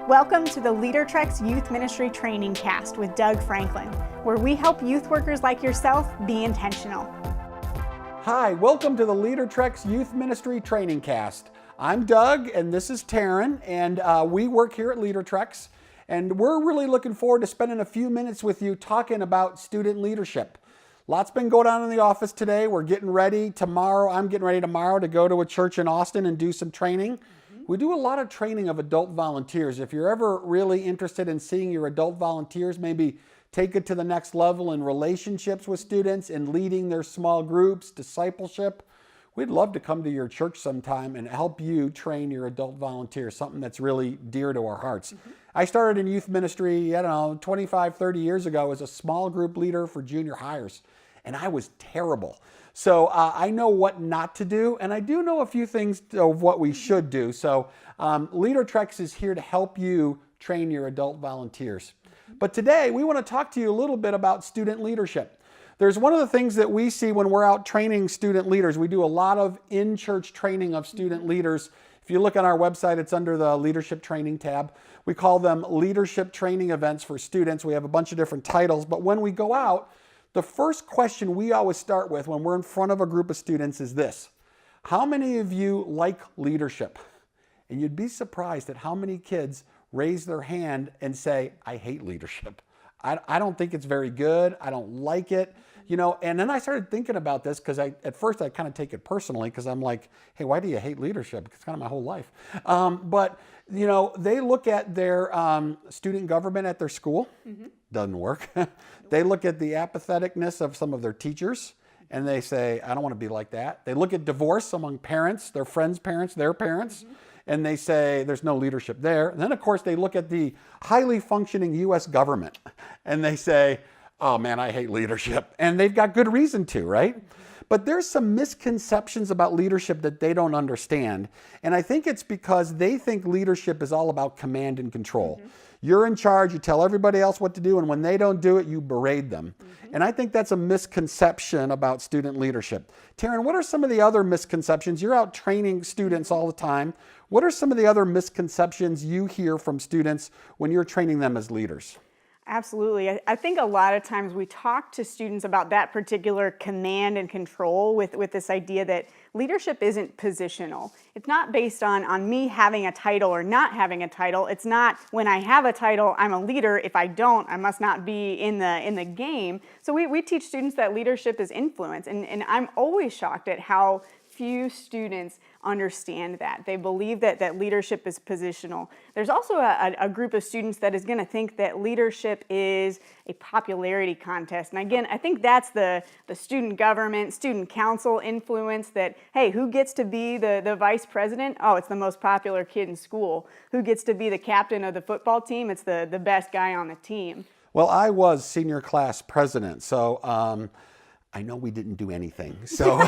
Welcome to the LeaderTreks Youth Ministry Trainingcast with Doug Franklin, where we help youth workers like yourself be intentional. Hi, welcome to the LeaderTreks Youth Ministry Trainingcast. I'm Doug and this is Taryn, and we work here at LeaderTreks, and we're really looking forward to spending a few minutes with you talking about student leadership. Lots been going on in the office today. We're getting ready tomorrow. I'm getting ready tomorrow to go to a church in Austin and do some training. We do a lot of training of adult volunteers. If you're ever really interested in seeing your adult volunteers maybe take it to the next level in relationships with students and leading their small groups, discipleship, we'd love to come to your church sometime and help you train your adult volunteers, something that's really dear to our hearts. I started in youth ministry, 25, 30 years ago as a small group leader for junior hires, and I was terrible. So I know what not to do, and I do know a few things of what we should do. So LeaderTreks is here to help you train your adult volunteers. But today we want to talk to you a little bit about student leadership. There's one of the things that we see when we're out training student leaders. We do a lot of in-church training of student leaders. If you look on our website, it's under the leadership training tab. We call them leadership training events for students. We have a bunch of different titles, but when we go out, the first question we always start with when we're in front of a group of students is this: how many of you like leadership? And you'd be surprised at how many kids raise their hand and say, I hate leadership. I don't think it's very good. I don't like it. And then I started thinking about this because at first I kind of take it personally because I'm like, hey, why do you hate leadership? It's kind of my whole life. But they look at their student government at their school. Doesn't work. They look at the apatheticness of some of their teachers and they say, I don't want to be like that. They look at divorce among parents, their friends' parents, their parents, and they say there's no leadership there. And then, of course, they look at the highly functioning U.S. government and they say, oh man, I hate leadership. And they've got good reason to, right? But there's some misconceptions about leadership that they don't understand. And I think it's because they think leadership is all about command and control. You're in charge, you tell everybody else what to do, and when they don't do it, you berate them. And I think that's a misconception about student leadership. Taryn, what are some of the other misconceptions? You're out training students all the time. What are some of the other misconceptions you hear from students when you're training them as leaders? Absolutely. I think a lot of times we talk to students about that particular command and control with this idea that leadership isn't positional. It's not based on me having a title or not having a title. It's not when I have a title, I'm a leader. If I don't, I must not be in the game. So we teach students that leadership is influence. And I'm always shocked at how few students understand that. They believe that leadership is positional. There's also a group of students that is going to think that leadership is a popularity contest. And again, I think that's the student government, student council influence that, hey, who gets to be the vice president? Oh, it's the most popular kid in school. Who gets to be the captain of the football team? It's the best guy on the team. Well, I was senior class president, so I know we didn't do anything, so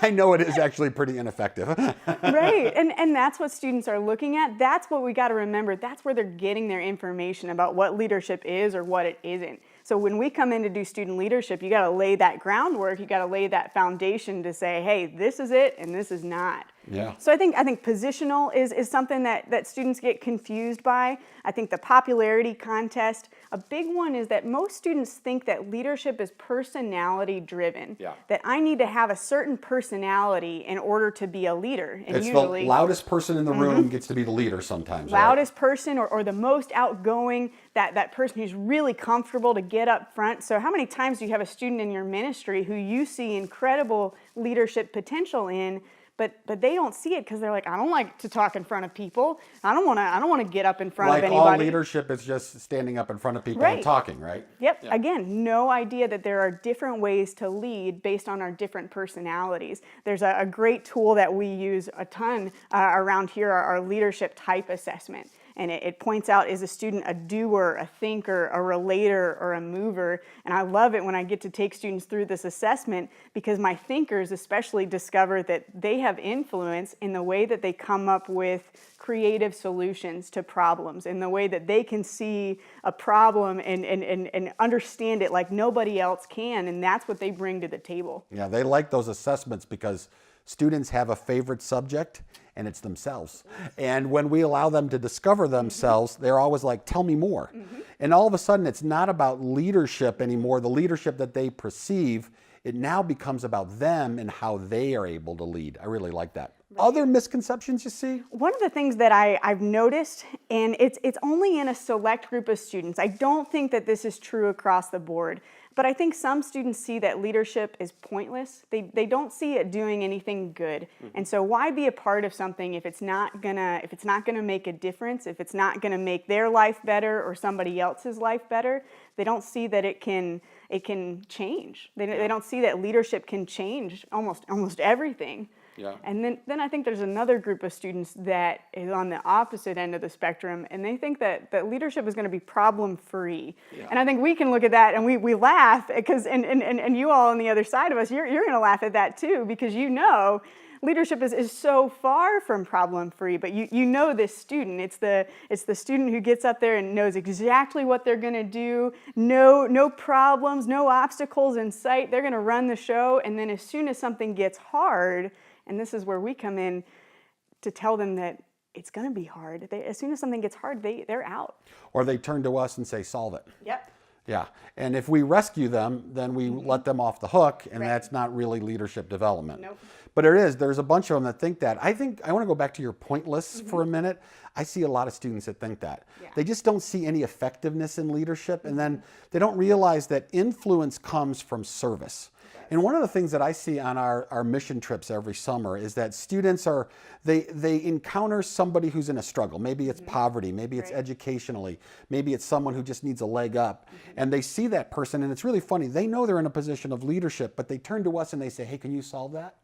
I know it is actually pretty ineffective. Right, and that's what students are looking at. That's what we got to remember. That's where they're getting their information about what leadership is or what it isn't. So when we come in to do student leadership, you got to lay that groundwork. You got to lay that foundation to say, hey, this is it and this is not. Yeah. So I think positional is something that students get confused by. I think the popularity contest, a big one is that most students think that leadership is personality driven. Yeah. That I need to have a certain personality in order to be a leader. And it's usually the loudest person in the room gets to be the leader sometimes. Loudest person or the most outgoing, that person who's really comfortable to get up front. So how many times do you have a student in your ministry who you see incredible leadership potential in, but they don't see it because they're like, I don't like to talk in front of people. I don't want to get up in front of anybody. Like all leadership is just standing up in front of people and talking, right? Yep. Yeah. Again, no idea that there are different ways to lead based on our different personalities. There's a great tool that we use a ton around here, our leadership type assessment. And it points out, is a student a doer, a thinker, a relator, or a mover? And I love it when I get to take students through this assessment because my thinkers especially discover that they have influence in the way that they come up with creative solutions to problems, in the way that they can see a problem and understand it like nobody else can. And that's what they bring to the table. Yeah, they like those assessments because Students have a favorite subject, and it's themselves. And when we allow them to discover themselves, they're always like, tell me more. And all of a sudden, it's not about leadership anymore, the leadership that they perceive. It now becomes about them and how they are able to lead. I really like that. Other misconceptions you see? One of the things that I've noticed, and it's only in a select group of students, I don't think that this is true across the board, but I think some students see that leadership is pointless. They don't see it doing anything good. And so why be a part of something if it's not gonna make a difference, if it's not gonna make their life better or somebody else's life better? They don't see that it can change. They don't see that leadership can change almost everything. Yeah. And then I think there's another group of students that is on the opposite end of the spectrum, and they think that leadership is going to be problem-free. Yeah. And I think we can look at that and we laugh, because and you all on the other side of us, you're going to laugh at that too, because leadership is so far from problem-free. But you know this student. It's the student who gets up there and knows exactly what they're going to do. No problems, no obstacles in sight. They're going to run the show. And then as soon as something gets hard, and this is where we come in to tell them that it's going to be hard. As soon as something gets hard, they're out. Or they turn to us and say, solve it. Yep. Yeah, and if we rescue them, then we let them off the hook, and Right. that's not really leadership development. Nope. But there's a bunch of them that think that. I want to go back to your pointless for a minute. I see a lot of students that think that. Yeah. They just don't see any effectiveness in leadership, and then they don't realize that influence comes from service. And one of the things that I see on our mission trips every summer is that students they encounter somebody who's in a struggle. Maybe it's poverty, maybe it's Right. educationally, maybe it's someone who just needs a leg up. And they see that person, and it's really funny. They know they're in a position of leadership, but they turn to us and they say, hey, can you solve that?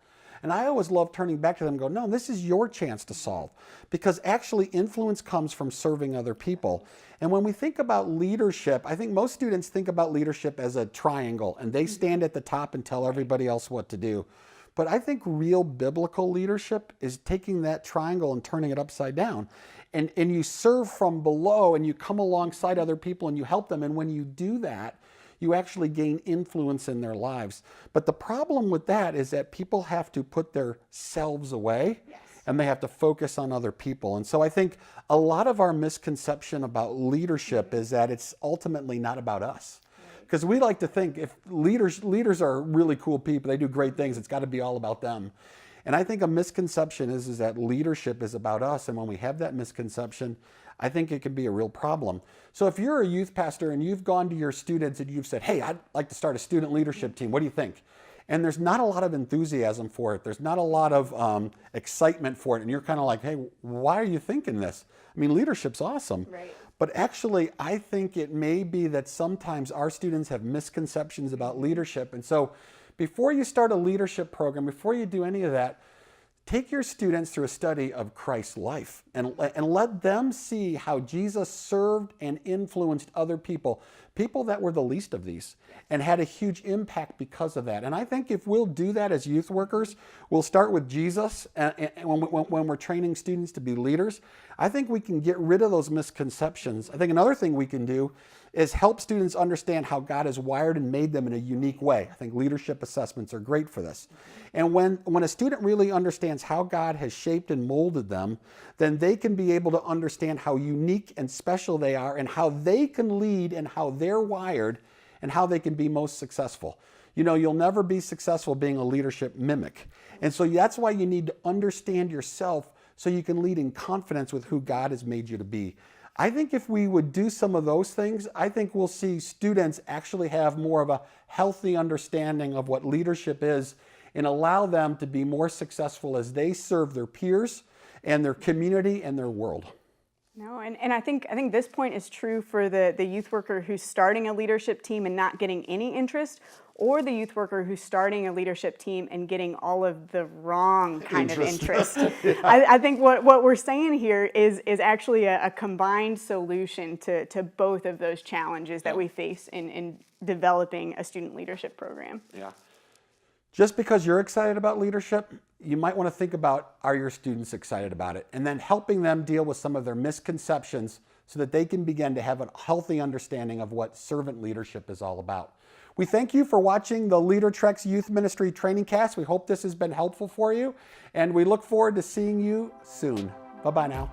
And I always love turning back to them and go, no, this is your chance to solve. Because actually influence comes from serving other people. And when we think about leadership, I think most students think about leadership as a triangle, and they stand at the top and tell everybody else what to do. But I think real biblical leadership is taking that triangle and turning it upside down. And you serve from below, and you come alongside other people and you help them. And when you do that, you actually gain influence in their lives. But the problem with that is that people have to put their selves away. Yes. And they have to focus on other people. And so I think a lot of our misconception about leadership is that it's ultimately not about us. Because we like to think if leaders are really cool people, they do great things, it's got to be all about them. And I think a misconception is that leadership is about us. And when we have that misconception, I think it can be a real problem. So if you're a youth pastor and you've gone to your students and you've said, hey, I'd like to start a student leadership team, what do you think? And there's not a lot of enthusiasm for it. There's not a lot of excitement for it. And you're kind of like, hey, why are you thinking this? I mean, leadership's awesome. Right. But actually, I think it may be that sometimes our students have misconceptions about leadership. And so before you start a leadership program, before you do any of that, take your students through a study of Christ's life and let them see how Jesus served and influenced other people that were the least of these, and had a huge impact because of that. And I think if we'll do that as youth workers, we'll start with Jesus and when we're training students to be leaders, I think we can get rid of those misconceptions. I think another thing we can do is help students understand how God has wired and made them in a unique way. I think leadership assessments are great for this. And when a student really understands how God has shaped and molded them, then they can be able to understand how unique and special they are and how they can lead and how they're wired and how they can be most successful. You know, you'll never be successful being a leadership mimic. And so that's why you need to understand yourself so you can lead in confidence with who God has made you to be. I think if we would do some of those things, I think we'll see students actually have more of a healthy understanding of what leadership is and allow them to be more successful as they serve their peers and their community and their world. No, and I think this point is true for the youth worker who's starting a leadership team and not getting any interest, or the youth worker who's starting a leadership team and getting all of the wrong kind of interest. Yeah. I think what we're saying here is actually a combined solution to both of those challenges that we face in developing a student leadership program. Yeah. Just because you're excited about leadership, you might want to think about, are your students excited about it? And then helping them deal with some of their misconceptions so that they can begin to have a healthy understanding of what servant leadership is all about. We thank you for watching the LeaderTreks Youth Ministry Trainingcast. We hope this has been helpful for you, and we look forward to seeing you soon. Bye-bye now.